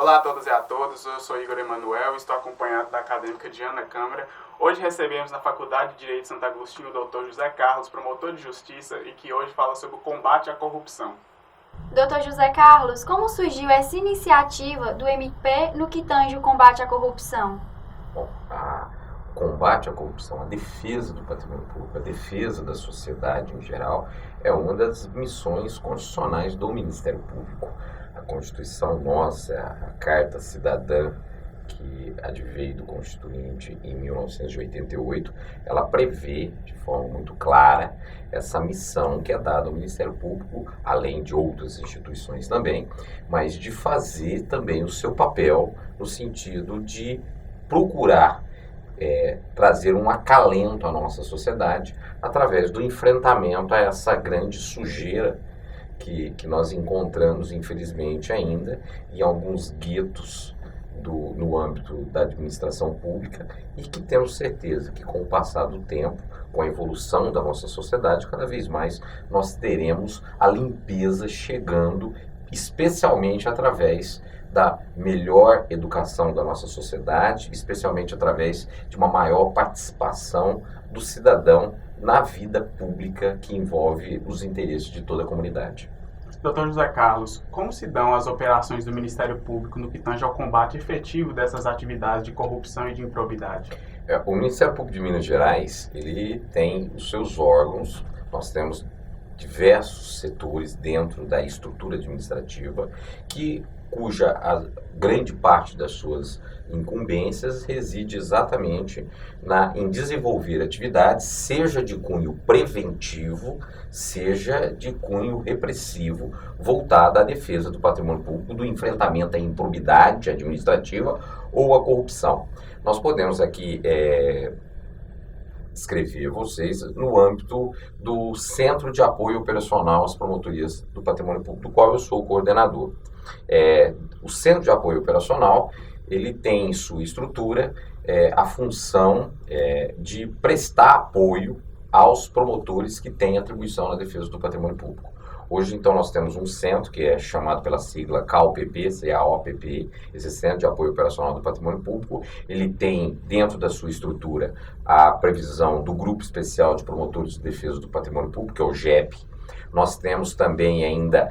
Olá a todas e a todos, eu sou Igor Emanuel e estou acompanhado da acadêmica Diana Câmara. Hoje recebemos na Faculdade de Direito de Santo Agostinho o Dr. José Carlos, promotor de justiça, e que hoje fala sobre o combate à corrupção. Dr. José Carlos, como surgiu essa iniciativa do MP no que tange o combate à corrupção? Bom, o combate à corrupção, a defesa do patrimônio público, a defesa da sociedade em geral, é uma das missões constitucionais do Ministério Público. A Constituição nossa, a Carta Cidadã, que adveio do Constituinte em 1988, ela prevê de forma muito clara essa missão que é dada ao Ministério Público, além de outras instituições também, mas de fazer também o seu papel no sentido de procurar trazer um acalento à nossa sociedade através do enfrentamento a essa grande sujeira que nós encontramos, infelizmente, ainda em alguns guetos no âmbito da administração pública, e que temos certeza que, com o passar do tempo, com a evolução da nossa sociedade, cada vez mais nós teremos a limpeza chegando, especialmente através da melhor educação da nossa sociedade, especialmente através de uma maior participação do cidadão na vida pública que envolve os interesses de toda a comunidade. Dr. José Carlos, como se dão as operações do Ministério Público no que tange ao combate efetivo dessas atividades de corrupção e de improbidade? O Ministério Público de Minas Gerais, ele tem os seus órgãos. Nós temos diversos setores dentro da estrutura administrativa cuja a grande parte das suas incumbências reside exatamente em desenvolver atividades, seja de cunho preventivo, seja de cunho repressivo, voltada à defesa do patrimônio público, do enfrentamento à improbidade administrativa ou à corrupção. Nós podemos aqui descrever vocês no âmbito do Centro de Apoio Operacional às Promotorias do Patrimônio Público, do qual eu sou o coordenador. O Centro de Apoio Operacional, ele tem em sua estrutura a função de prestar apoio aos promotores que têm atribuição na defesa do patrimônio público. Hoje, então, nós temos um centro que é chamado pela sigla CAOPP, CAOPP, esse Centro de Apoio Operacional do Patrimônio Público. Ele tem, dentro da sua estrutura, a previsão do Grupo Especial de Promotores de Defesa do Patrimônio Público, que é o GEP. Nós temos também ainda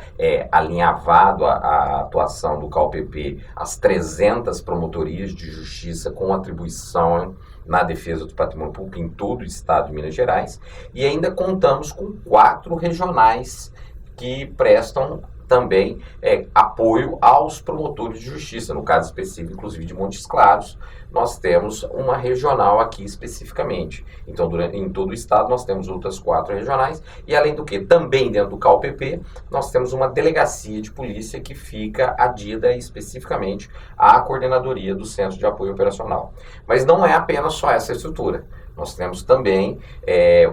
alinhavado a atuação do CAOPP as 300 promotorias de justiça com atribuição na defesa do patrimônio público em todo o estado de Minas Gerais, e ainda contamos com 4 regionais que prestam também apoio aos promotores de justiça. No caso específico, inclusive, de Montes Claros, nós temos uma regional aqui especificamente. Então, em todo o estado, nós temos outras 4 regionais, e além do que, também dentro do CAOPP, nós temos uma delegacia de polícia que fica adida especificamente à coordenadoria do Centro de Apoio Operacional. Mas não é apenas só essa estrutura. Nós temos também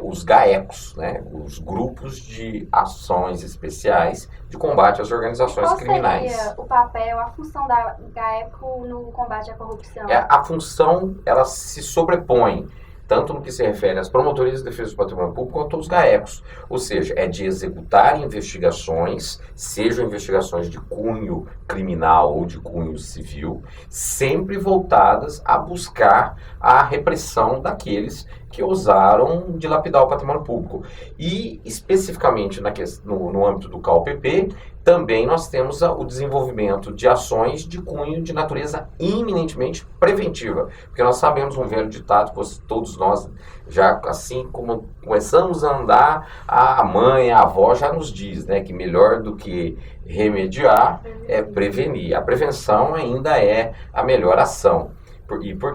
os GAECOS, né, os grupos de ações especiais de combate às organizações criminais. Qual seria o papel, a função da GAECO no combate à corrupção? A função, ela se sobrepõe tanto no que se refere às promotorias de defesa do patrimônio público quanto aos GAECOS. Ou seja, é de executar investigações, sejam investigações de cunho criminal ou de cunho civil, sempre voltadas a buscar a repressão daqueles que ousaram dilapidar o patrimônio público. E, especificamente no âmbito do CAOPP, também nós temos o desenvolvimento de ações de cunho de natureza eminentemente preventiva. Porque nós sabemos um velho ditado, todos nós, já assim como começamos a andar, a mãe, a avó já nos diz, né, que melhor do que remediar é prevenir. A prevenção ainda é a melhor ação.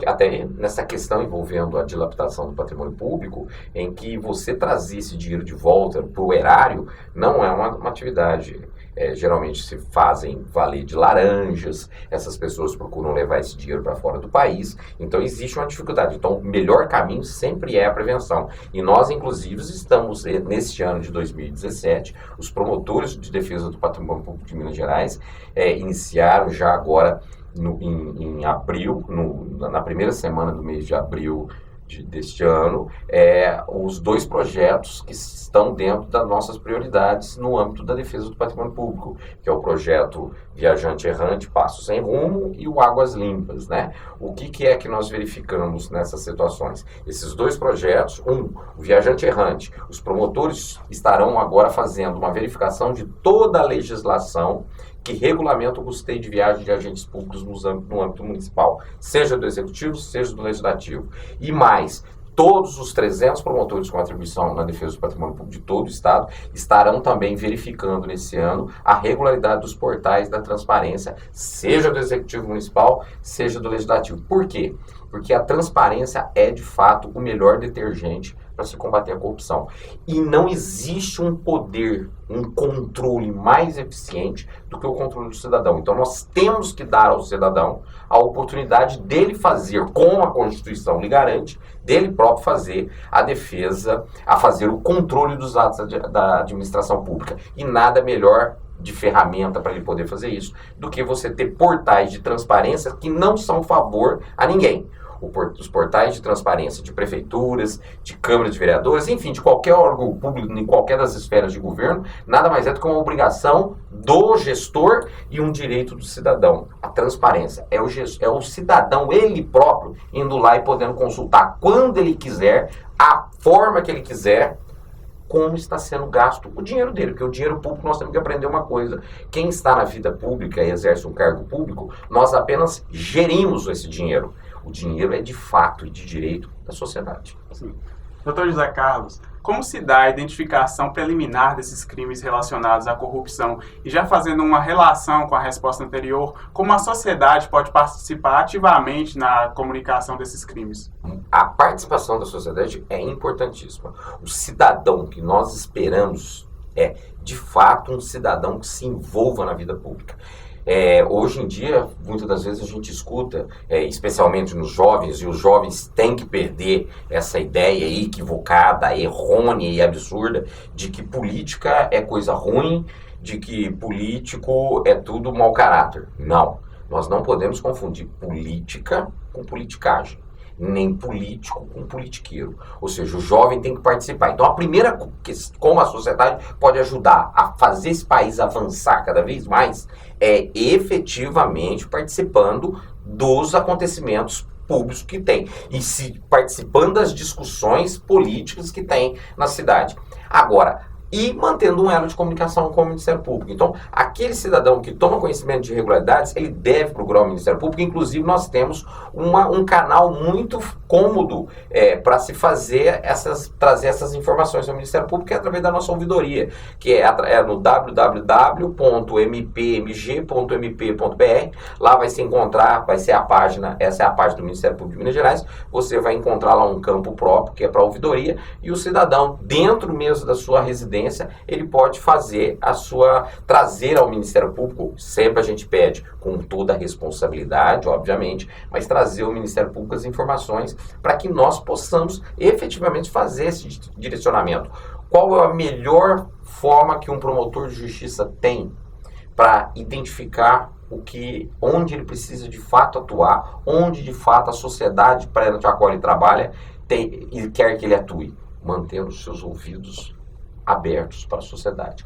Até nessa questão envolvendo a dilapidação do patrimônio público, em que você trazer esse dinheiro de volta para o erário não é uma atividade. Geralmente se fazem valer de laranjas, essas pessoas procuram levar esse dinheiro para fora do país, então existe uma dificuldade. Então o melhor caminho sempre é a prevenção. E nós, inclusive, estamos, neste ano de 2017, os promotores de defesa do patrimônio público de Minas Gerais iniciaram já agora em abril, na primeira semana do mês de abril deste ano, os 2 projetos que estão dentro das nossas prioridades no âmbito da defesa do patrimônio público, que é o projeto Viajante Errante, Passo Sem Rumo e o Águas Limpas, né? O que é que nós verificamos nessas situações? Esses 2 projetos, o Viajante Errante, os promotores estarão agora fazendo uma verificação de toda a legislação que regulamenta o custeio de viagem de agentes públicos no âmbito municipal, seja do Executivo, seja do Legislativo. E mais, todos os 300 promotores com atribuição na defesa do patrimônio público de todo o Estado estarão também verificando nesse ano a regularidade dos portais da transparência, seja do Executivo Municipal, seja do Legislativo. Por quê? Porque a transparência é, de fato, o melhor detergente para se combater a corrupção. E não existe um poder, um controle mais eficiente do que o controle do cidadão. Então nós temos que dar ao cidadão a oportunidade dele fazer, como a Constituição lhe garante, dele próprio fazer a defesa, a fazer o controle dos atos da administração pública. E nada melhor de ferramenta para ele poder fazer isso do que você ter portais de transparência que não são favor a ninguém. Os portais de transparência de prefeituras, de câmaras de vereadores, enfim, de qualquer órgão público, em qualquer das esferas de governo, nada mais é do que uma obrigação do gestor e um direito do cidadão. A transparência é o cidadão, ele próprio, indo lá e podendo consultar quando ele quiser, a forma que ele quiser, como está sendo gasto o dinheiro dele, porque o dinheiro público nós temos que aprender uma coisa: quem está na vida pública e exerce um cargo público, nós apenas gerimos esse dinheiro. O dinheiro é de fato e de direito da sociedade. Sim. Dr. José Carlos, como se dá a identificação preliminar desses crimes relacionados à corrupção? E já fazendo uma relação com a resposta anterior, como a sociedade pode participar ativamente na comunicação desses crimes? A participação da sociedade é importantíssima. O cidadão que nós esperamos é, de fato, um cidadão que se envolva na vida pública. Hoje em dia, muitas das vezes a gente escuta, especialmente nos jovens, e os jovens têm que perder essa ideia equivocada, errônea e absurda de que política é coisa ruim, de que político é tudo mau caráter. Não, nós não podemos confundir política com politicagem, nem político com politiqueiro. Ou seja, o jovem tem que participar. Então, a primeira, como a sociedade pode ajudar a fazer esse país avançar cada vez mais, é efetivamente participando dos acontecimentos públicos que tem. E participando das discussões políticas que tem na cidade. Agora, e mantendo um elo de comunicação com o Ministério Público. Então, aquele cidadão que toma conhecimento de irregularidades, ele deve procurar o Ministério Público. Inclusive, nós temos um canal muito cômodo para se trazer essas informações ao Ministério Público, que é através da nossa ouvidoria, que é no www.mpmg.mp.br. Lá vai se encontrar, vai ser a página, essa é a página do Ministério Público de Minas Gerais. Você vai encontrar lá um campo próprio, que é para ouvidoria, e o cidadão, dentro mesmo da sua residência, ele pode trazer ao Ministério Público, sempre a gente pede com toda a responsabilidade, obviamente, mas trazer ao Ministério Público as informações para que nós possamos efetivamente fazer esse direcionamento. Qual é a melhor forma que um promotor de justiça tem para identificar onde ele precisa de fato atuar, onde de fato a sociedade para a qual ele trabalha e quer que ele atue, mantendo os seus ouvidos abertos para a sociedade.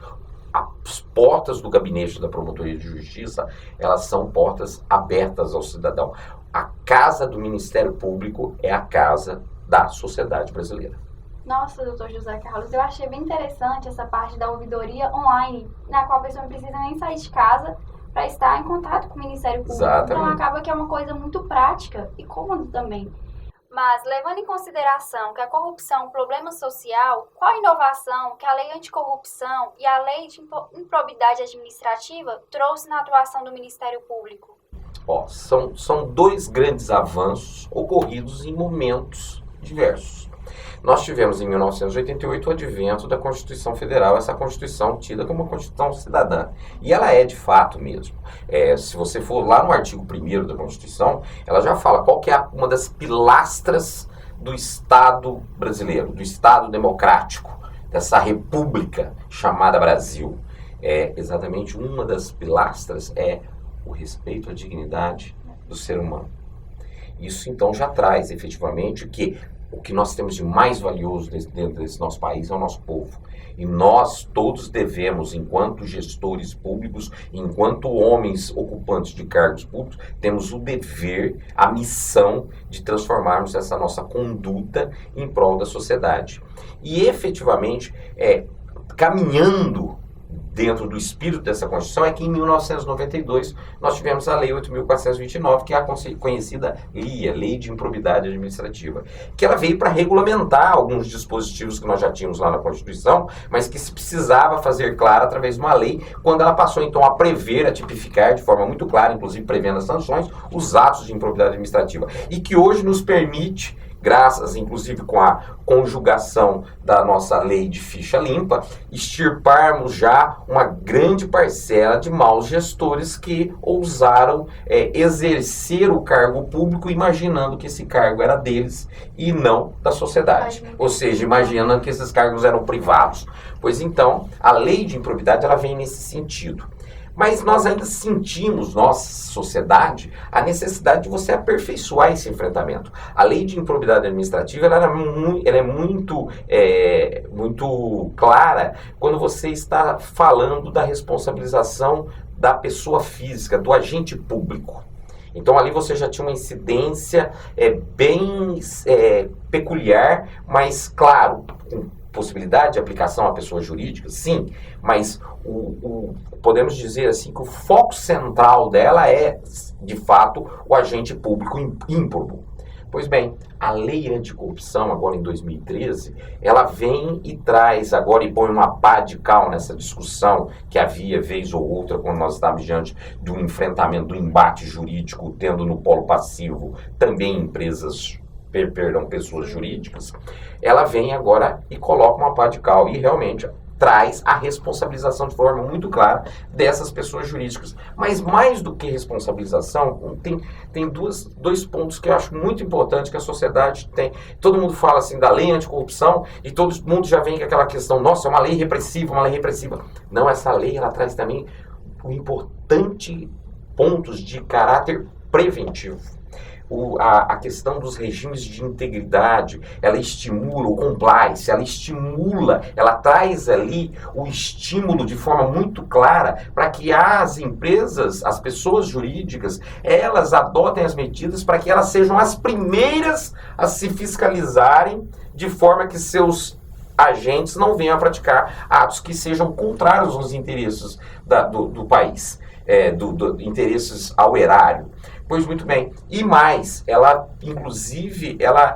As portas do gabinete da Promotoria de Justiça, elas são portas abertas ao cidadão. A casa do Ministério Público é a casa da sociedade brasileira. Nossa, doutor José Carlos, eu achei bem interessante essa parte da ouvidoria online, na qual a pessoa não precisa nem sair de casa para estar em contato com o Ministério Público. Exatamente. Então acaba que é uma coisa muito prática e cômoda também. Mas, levando em consideração que a corrupção é um problema social, qual a inovação que a Lei Anticorrupção e a Lei de Improbidade Administrativa trouxe na atuação do Ministério Público? São 2 grandes avanços ocorridos em momentos diversos. Nós tivemos em 1988 o advento da Constituição Federal, essa Constituição tida como uma Constituição cidadã. E ela é de fato mesmo. Se você for lá no artigo 1º da Constituição, ela já fala qual que é uma das pilastras do Estado brasileiro, do Estado democrático, dessa república chamada Brasil. Exatamente uma das pilastras é o respeito à dignidade do ser humano. Isso então já traz efetivamente que o que nós temos de mais valioso dentro desse nosso país é o nosso povo. E nós todos devemos, enquanto gestores públicos, enquanto homens ocupantes de cargos públicos, temos o dever, a missão de transformarmos essa nossa conduta em prol da sociedade. E efetivamente, caminhando dentro do espírito dessa Constituição, é que em 1992 nós tivemos a Lei 8.429, que é a conhecida LIA, Lei de Improbidade Administrativa, que ela veio para regulamentar alguns dispositivos que nós já tínhamos lá na Constituição, mas que se precisava fazer claro através de uma lei, quando ela passou então a prever, a tipificar de forma muito clara, inclusive prevendo as sanções, os atos de improbidade administrativa, e que hoje nos permite, graças inclusive com a conjugação da nossa lei de ficha limpa, extirparmos já uma grande parcela de maus gestores que ousaram exercer o cargo público imaginando que esse cargo era deles e não da sociedade. Ou seja, imaginando que esses cargos eram privados. Pois então, a lei de improbidade ela vem nesse sentido. Mas nós ainda sentimos, nossa sociedade, a necessidade de você aperfeiçoar esse enfrentamento. A lei de improbidade administrativa ela é muito clara quando você está falando da responsabilização da pessoa física, do agente público. Então ali você já tinha uma incidência bem peculiar, mas claro, com possibilidade de aplicação a pessoa jurídica, sim, mas podemos dizer assim que o foco central dela é, de fato, o agente público ímprobo. Pois bem, a lei anticorrupção, agora em 2013, ela vem e traz agora e põe uma pá de cal nessa discussão que havia vez ou outra quando nós estávamos diante de um enfrentamento, do embate jurídico, tendo no polo passivo também empresas, pessoas jurídicas. Ela vem agora e coloca uma pá de cal e realmente traz a responsabilização de forma muito clara dessas pessoas jurídicas. Mas mais do que responsabilização, tem dois pontos que eu acho muito importantes que a sociedade tem. Todo mundo fala assim da lei anticorrupção e todo mundo já vem com aquela questão, nossa, é uma lei repressiva, uma lei repressiva. Não, essa lei ela traz também importante pontos de caráter preventivo. A questão dos regimes de integridade, ela estimula o compliance, ela traz ali o estímulo de forma muito clara para que as empresas, as pessoas jurídicas, elas adotem as medidas para que elas sejam as primeiras a se fiscalizarem de forma que seus agentes não venham a praticar atos que sejam contrários aos interesses do país, interesses ao erário. Pois muito bem. E mais, ela, inclusive, ela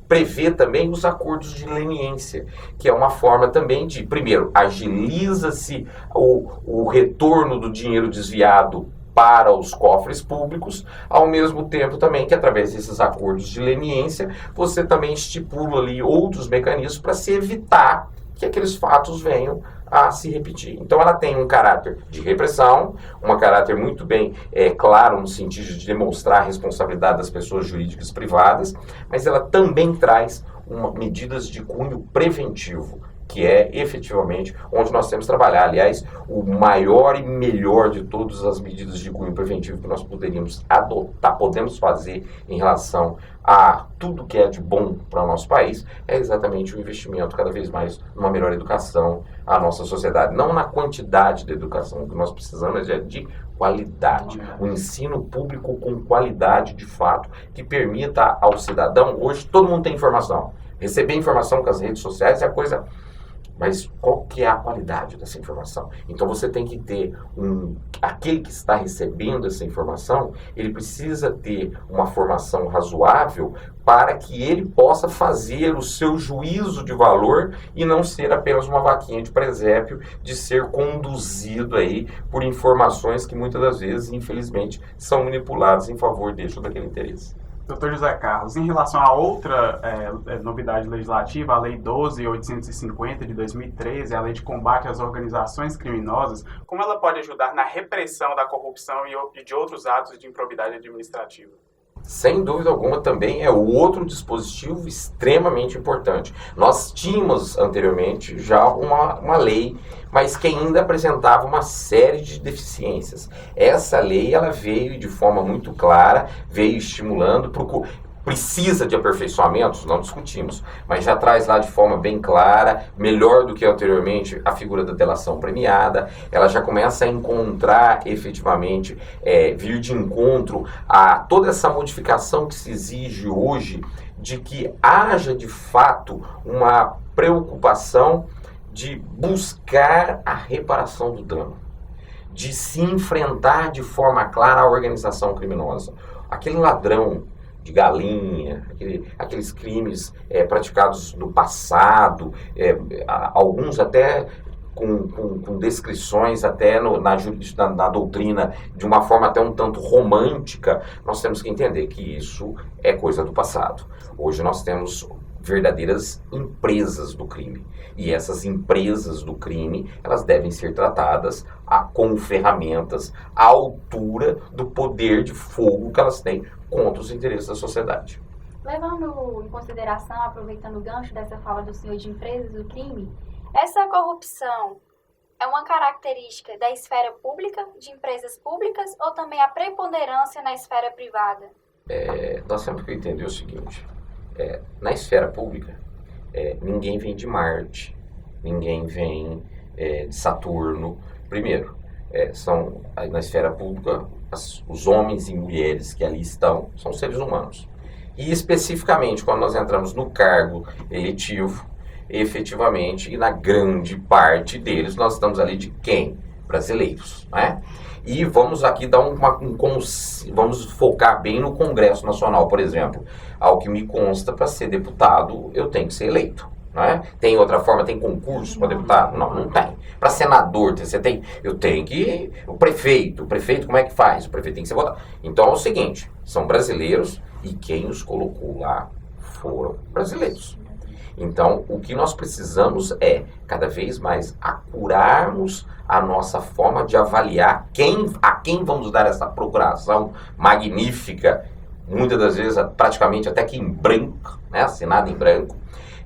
prevê também os acordos de leniência, que é uma forma também de, primeiro, agiliza-se o retorno do dinheiro desviado para os cofres públicos, ao mesmo tempo também que através desses acordos de leniência, você também estipula ali outros mecanismos para se evitar que aqueles fatos venham a se repetir. Então ela tem um caráter de repressão, um caráter muito bem claro no sentido de demonstrar a responsabilidade das pessoas jurídicas privadas, mas ela também traz medidas de cunho preventivo, que é efetivamente onde nós temos que trabalhar. Aliás, o maior e melhor de todas as medidas de cunho preventivo que nós poderíamos adotar, podemos fazer em relação a tudo que é de bom para o nosso país, é exatamente o investimento cada vez mais numa melhor educação à nossa sociedade. Não na quantidade da educação, o que nós precisamos é de qualidade. O ensino público com qualidade de fato, que permita ao cidadão, hoje todo mundo tem informação, receber informação com as redes sociais é a coisa... Mas qual que é a qualidade dessa informação? Então você tem que ter aquele que está recebendo essa informação, ele precisa ter uma formação razoável para que ele possa fazer o seu juízo de valor e não ser apenas uma vaquinha de presépio, de ser conduzido aí por informações que muitas das vezes, infelizmente, são manipuladas em favor deste ou daquele interesse. Dr. José Carlos, em relação a outra novidade legislativa, a Lei 12.850 de 2013, a Lei de Combate às Organizações Criminosas, como ela pode ajudar na repressão da corrupção e de outros atos de improbidade administrativa? Sem dúvida alguma, também é outro dispositivo extremamente importante. Nós tínhamos anteriormente já uma lei, mas que ainda apresentava uma série de deficiências. Essa lei ela veio de forma muito clara, veio estimulando, precisa de aperfeiçoamentos? Não discutimos, mas já traz lá de forma bem clara, melhor do que anteriormente, a figura da delação premiada. Ela já começa a encontrar efetivamente, vir de encontro a toda essa modificação que se exige hoje de que haja de fato uma preocupação de buscar a reparação do dano, de se enfrentar de forma clara a organização criminosa. Aquele ladrão de galinha, aqueles crimes praticados no passado, alguns até com descrições até na doutrina de uma forma até um tanto romântica, nós temos que entender que isso é coisa do passado. Hoje nós temos verdadeiras empresas do crime. E essas empresas do crime, elas devem ser tratadas com ferramentas à altura do poder de fogo que elas têm contra os interesses da sociedade. Levando em consideração, aproveitando o gancho dessa fala do senhor de empresas do crime, essa corrupção é uma característica da esfera pública, de empresas públicas, ou também a preponderância na esfera privada? Nós temos que entender o seguinte, na esfera pública, ninguém vem de Marte, ninguém vem de Saturno. Primeiro, na esfera pública, os homens e mulheres que ali estão são seres humanos. E especificamente, quando nós entramos no cargo eletivo, efetivamente, e na grande parte deles, nós estamos ali de quem? Brasileiros, né? E vamos aqui dar vamos focar bem no Congresso Nacional, por exemplo. Ao que me consta, para ser deputado, eu tenho que ser eleito. Né? Tem outra forma, tem concurso para deputado? Não tem. Para senador, eu tenho que... O prefeito, como é que faz? O prefeito tem que ser votado. Então é o seguinte, são brasileiros e quem os colocou lá foram brasileiros. Então, o que nós precisamos é, cada vez mais, acurarmos a nossa forma de avaliar a quem vamos dar essa procuração magnífica, muitas das vezes praticamente até que em branco, né, assinada em branco,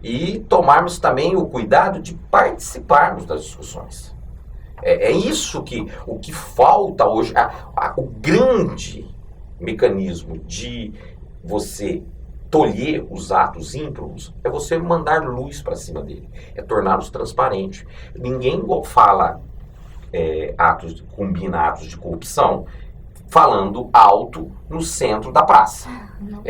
e tomarmos também o cuidado de participarmos das discussões. É isso o que falta hoje, o grande mecanismo de você tolher os atos ímprobos é você mandar luz para cima dele, é torná-los transparentes. Ninguém fala combina atos de corrupção falando alto no centro da praça.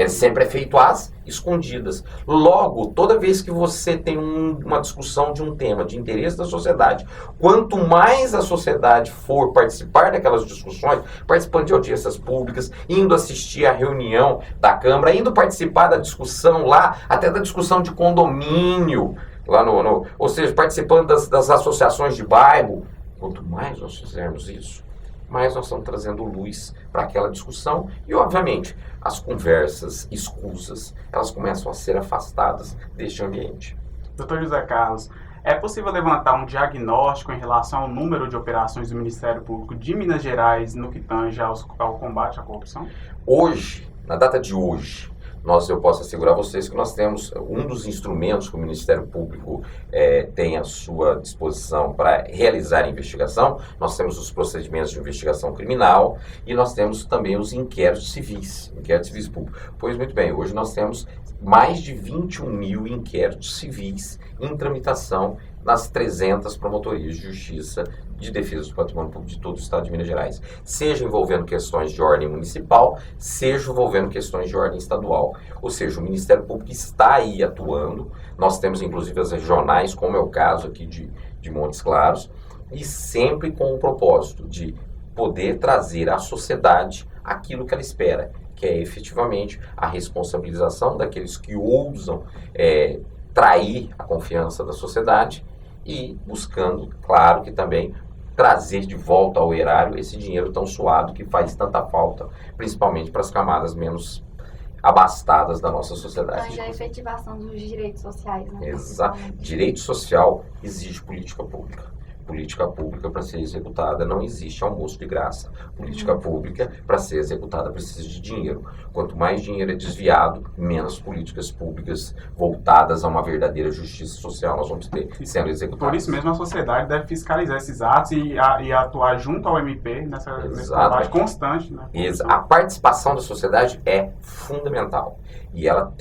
Sempre é feito às escondidas. Logo, toda vez que você tem uma discussão de um tema de interesse da sociedade, quanto mais a sociedade for participar daquelas discussões, participando de audiências públicas, indo assistir à reunião da Câmara, indo participar da discussão lá, até da discussão de condomínio, lá ou seja, participando das associações de bairro, quanto mais nós fizermos isso, mais nós estamos trazendo luz para aquela discussão e, obviamente, as conversas escusas, elas começam a ser afastadas deste ambiente. Dr. José Carlos, é possível levantar um diagnóstico em relação ao número de operações do Ministério Público de Minas Gerais no que tange ao combate à corrupção? Hoje, na data de hoje, eu posso assegurar a vocês que nós temos um dos instrumentos que o Ministério Público tem à sua disposição para realizar a investigação. Nós temos os procedimentos de investigação criminal e nós temos também os inquéritos civis públicos. Pois muito bem, hoje nós temos mais de 21 mil inquéritos civis em tramitação nas 300 promotorias de justiça de defesa do patrimônio público de todo o estado de Minas Gerais, seja envolvendo questões de ordem municipal, seja envolvendo questões de ordem estadual. Ou seja, o Ministério Público está aí atuando, nós temos inclusive as regionais, como é o caso aqui de Montes Claros, e sempre com o propósito de poder trazer à sociedade aquilo que ela espera, que é efetivamente a responsabilização daqueles que ousam trair a confiança da sociedade e buscando, claro, que também trazer de volta ao erário esse dinheiro tão suado que faz tanta falta, principalmente para as camadas menos abastadas da nossa sociedade. Então, a efetivação dos direitos sociais, né? Exato. Direito social exige política pública. política pública para ser executada não existe almoço de graça. Política pública, para ser executada, precisa de dinheiro. Quanto mais dinheiro é desviado, menos políticas públicas voltadas a uma verdadeira justiça social nós vamos ter sendo executadas. Por isso mesmo a sociedade deve fiscalizar esses atos e atuar junto ao MP nesse combate constante. Né? A participação da sociedade é fundamental. E ela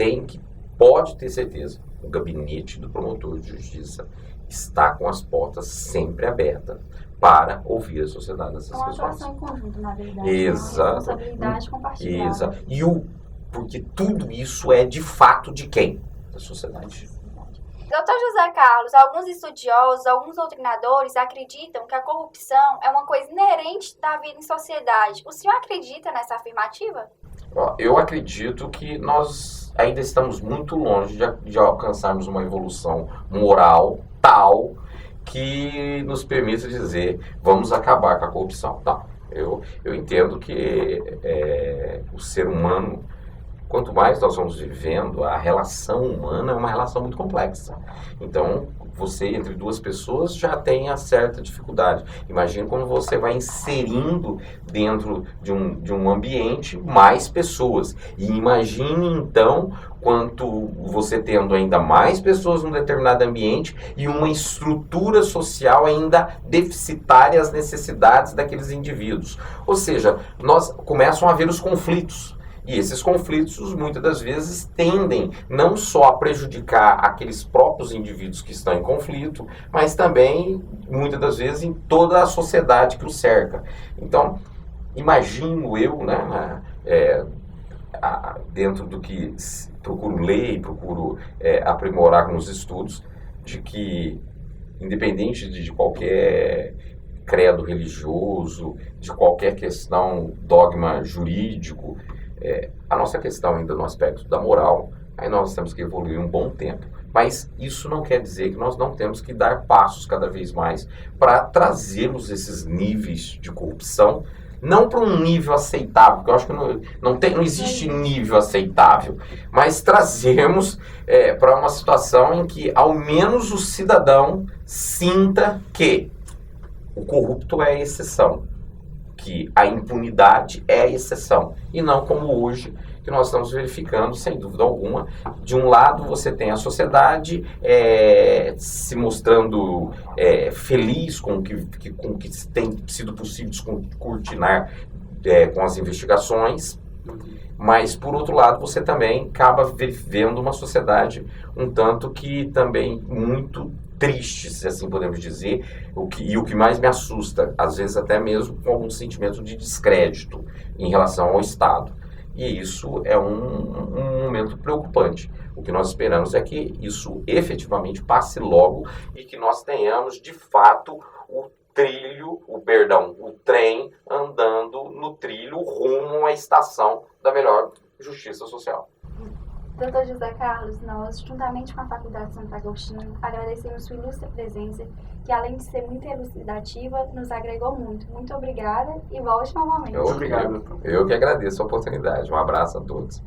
pode ter certeza, o gabinete do promotor de justiça está com as portas sempre abertas para ouvir a sociedade dessas pessoas. Uma atuação em conjunto, na verdade. Exato. Uma responsabilidade compartilhada. Exato. Porque tudo isso é de fato de quem? Da sociedade. Dr. José Carlos, alguns estudiosos, alguns doutrinadores acreditam que a corrupção é uma coisa inerente da vida em sociedade. O senhor acredita nessa afirmativa? Eu acredito que nós ainda estamos muito longe de alcançarmos uma evolução moral tal que nos permita dizer vamos acabar com a corrupção. Não, eu entendo que o ser humano, quanto mais nós vamos vivendo, a relação humana é uma relação muito complexa. Então, você entre duas pessoas já tem a certa dificuldade. Imagina quando você vai inserindo dentro de um ambiente mais pessoas. E imagine então quanto você tendo ainda mais pessoas num determinado ambiente e uma estrutura social ainda deficitária às necessidades daqueles indivíduos. Ou seja, começam a haver os conflitos. E esses conflitos, muitas das vezes, tendem não só a prejudicar aqueles próprios indivíduos que estão em conflito, mas também, muitas das vezes, em toda a sociedade que os cerca. Então, imagino eu, dentro do que procuro ler e procuro aprimorar nos estudos, de que, independente de qualquer credo religioso, de qualquer questão, dogma jurídico, a nossa questão ainda no aspecto da moral, aí nós temos que evoluir um bom tempo. Mas isso não quer dizer que nós não temos que dar passos cada vez mais para trazermos esses níveis de corrupção, não para um nível aceitável, porque eu acho que não existe nível aceitável, mas trazermos para uma situação em que ao menos o cidadão sinta que o corrupto é a exceção, que a impunidade é a exceção, e não como hoje, que nós estamos verificando, sem dúvida alguma. De um lado, você tem a sociedade se mostrando feliz com o que tem sido possível descortinar com as investigações, mas, por outro lado, você também acaba vendo uma sociedade um tanto que também muito triste, se assim podemos dizer, o que mais me assusta, às vezes até mesmo com algum sentimento de descrédito em relação ao Estado. E isso é um momento preocupante. O que nós esperamos é que isso efetivamente passe logo e que nós tenhamos, de fato, o trem andando no trilho rumo à estação da melhor justiça social. Dr. José Carlos, nós, juntamente com a Faculdade Santo Agostinho, agradecemos sua ilustre presença, que além de ser muito elucidativa, nos agregou muito. Muito obrigada e volte novamente. Obrigado. Eu que agradeço a oportunidade. Um abraço a todos.